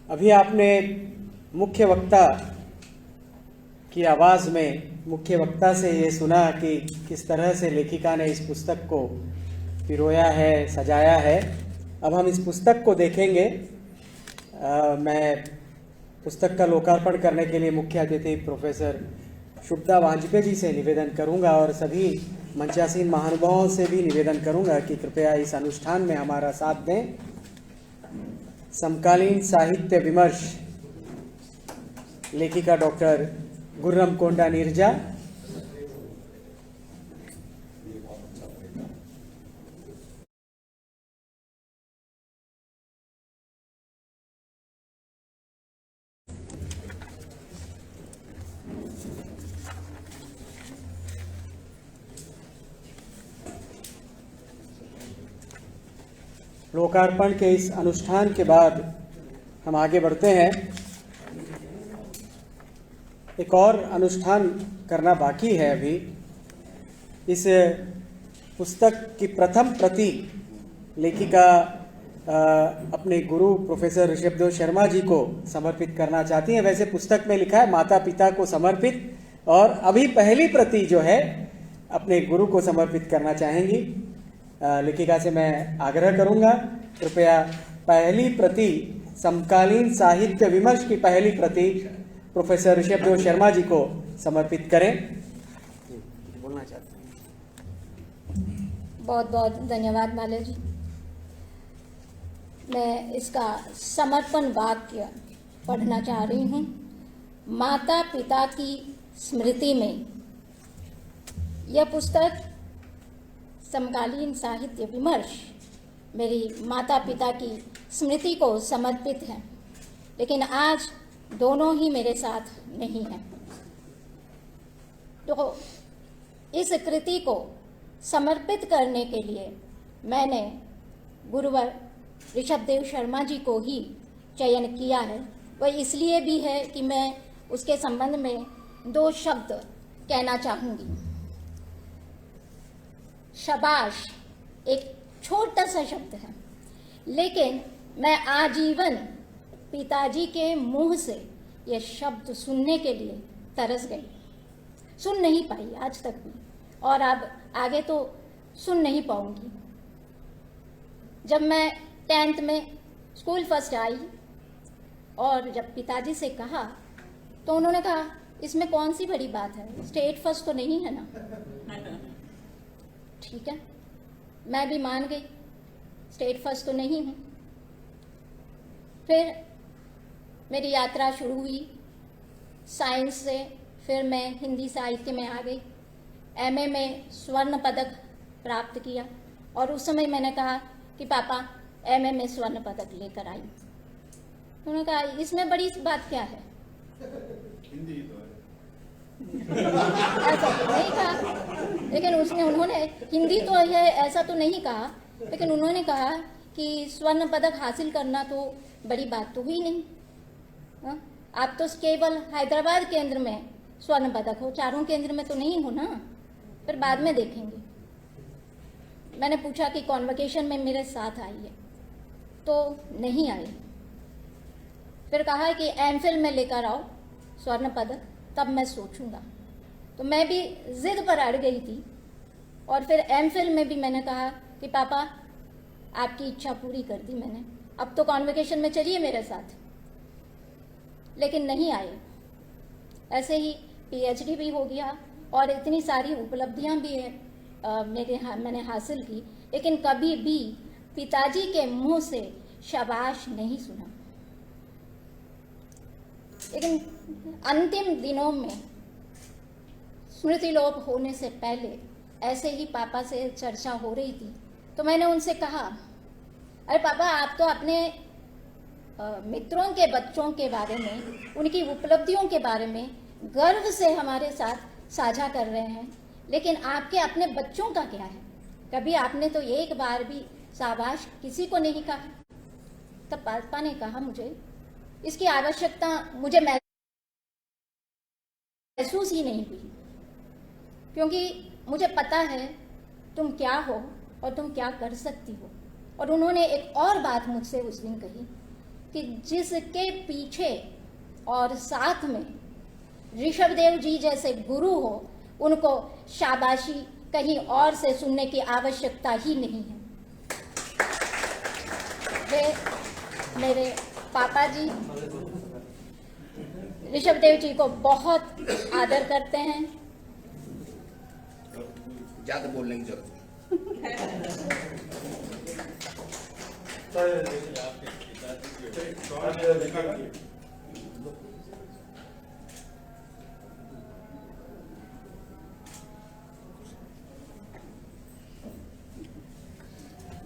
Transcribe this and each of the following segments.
अभी आपने मुख्य वक्ता की आवाज़ में मुख्य वक्ता से ये सुना कि किस तरह से लेखिका ने इस पुस्तक को पिरोया है, सजाया है। अब हम इस पुस्तक को देखेंगे। मैं पुस्तक का लोकार्पण करने के लिए मुख्य अतिथि प्रोफेसर शुभदा वाजपेयी जी से निवेदन करूंगा और सभी मंचासीन महानुभावों से भी निवेदन करूंगा कि कृपया इस अनुष्ठान में हमारा साथ दें। समकालीन साहित्य विमर्श, लेखिका डॉक्टर गुर्रम कोंडा नीरजा। लोकार्पण के इस अनुष्ठान के बाद हम आगे बढ़ते हैं। एक और अनुष्ठान करना बाकी है अभी। इस पुस्तक की प्रथम प्रति लेखिका अपने गुरु प्रोफेसर ऋषभदेव शर्मा जी को समर्पित करना चाहती हैं। वैसे पुस्तक में लिखा है माता पिता को समर्पित, और अभी पहली प्रति जो है अपने गुरु को समर्पित करना चाहेंगी। लेखिका से मैं आग्रह करूंगा, कृपया पहली प्रति, समकालीन साहित्य विमर्श की पहली प्रति प्रोफेसर ऋषभदेव शर्मा जी को समर्पित करें। बोलना चाहते हैं। बहुत बहुत धन्यवाद माले जी। मैं इसका समर्पण वाक्य पढ़ना चाह रही हूँ। माता पिता की स्मृति में यह पुस्तक समकालीन साहित्य विमर्श मेरी माता पिता की स्मृति को समर्पित है, लेकिन आज दोनों ही मेरे साथ नहीं हैं। तो इस कृति को समर्पित करने के लिए मैंने गुरुवर ऋषभदेव शर्मा जी को ही चयन किया है। वह इसलिए भी है कि मैं उसके संबंध में दो शब्द कहना चाहूँगी। शाबाश एक छोटा सा शब्द है, लेकिन मैं आजीवन पिताजी के मुंह से यह शब्द सुनने के लिए तरस गई। सुन नहीं पाई आज तक भी, और अब आगे तो सुन नहीं पाऊंगी। जब मैं 10th में स्कूल फर्स्ट आई और जब पिताजी से कहा तो उन्होंने कहा इसमें कौन सी बड़ी बात है, स्टेट फर्स्ट तो नहीं है ना। ठीक है, मैं भी मान गई, स्टेट फर्स्ट तो नहीं हूँ। फिर मेरी यात्रा शुरू हुई साइंस से, फिर मैं हिंदी साहित्य में आ गई। एमए में स्वर्ण पदक प्राप्त किया, और उस समय मैंने कहा कि पापा एमए में स्वर्ण पदक लेकर आई। उन्होंने कहा इसमें बड़ी बात क्या है। हिंदी तो है। ऐसा तो नहीं कहा, लेकिन उन्होंने हिंदी तो है ऐसा तो नहीं कहा, लेकिन उन्होंने कहा कि स्वर्ण पदक हासिल करना तो बड़ी बात तो हुई नहीं। आप तो केवल हैदराबाद केंद्र में स्वर्ण पदक हो, चारों केंद्र में तो नहीं हो ना, फिर बाद में देखेंगे। मैंने पूछा कि कॉन्वोकेशन में मेरे साथ आइए, तो नहीं आई। फिर कहा कि एमफिल में लेकर आओ स्वर्ण पदक, तब मैं सोचूंगा। तो मैं भी जिद पर अड़ गई थी, और फिर एमफिल में भी मैंने कहा कि पापा आपकी इच्छा पूरी कर दी मैंने, अब तो कॉन्वोकेशन में चलिए मेरे साथ, लेकिन नहीं आए। ऐसे ही पीएचडी भी हो गया और इतनी सारी उपलब्धियां भी है मैंने हासिल की, लेकिन कभी भी पिताजी के मुंह से शाबाश नहीं सुना। लेकिन अंतिम दिनों में स्मृति लोप होने से पहले ऐसे ही पापा से चर्चा हो रही थी, तो मैंने उनसे कहा अरे पापा आप तो अपने मित्रों के बच्चों के बारे में, उनकी उपलब्धियों के बारे में गर्व से हमारे साथ साझा कर रहे हैं, लेकिन आपके अपने बच्चों का क्या है। कभी आपने तो एक बार भी शाबाश किसी को नहीं कहा। तब पापा ने कहा मुझे इसकी आवश्यकता मुझे महसूस ही नहीं हुई, क्योंकि मुझे पता है तुम क्या हो और तुम क्या कर सकती हो। और उन्होंने एक और बात मुझसे उस दिन कही कि जिसके पीछे और साथ में ऋषभदेव जी जैसे गुरु हो, उनको शाबाशी कहीं और से सुनने की आवश्यकता ही नहीं है। वे मेरे पापा जी ऋषभदेव जी को बहुत आदर करते हैं। ज्यादा बोलने की जरूरत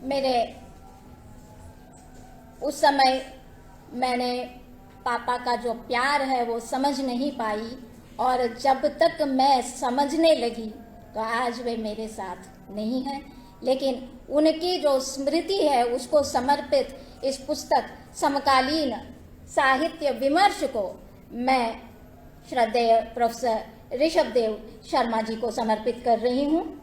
मेरे उस समय मैंने पापा का जो प्यार है वो समझ नहीं पाई, और जब तक मैं समझने लगी तो आज वे मेरे साथ नहीं हैं। लेकिन उनकी जो स्मृति है उसको समर्पित इस पुस्तक समकालीन साहित्य विमर्श को मैं श्रद्धेय प्रोफेसर ऋषभदेव शर्मा जी को समर्पित कर रही हूँ।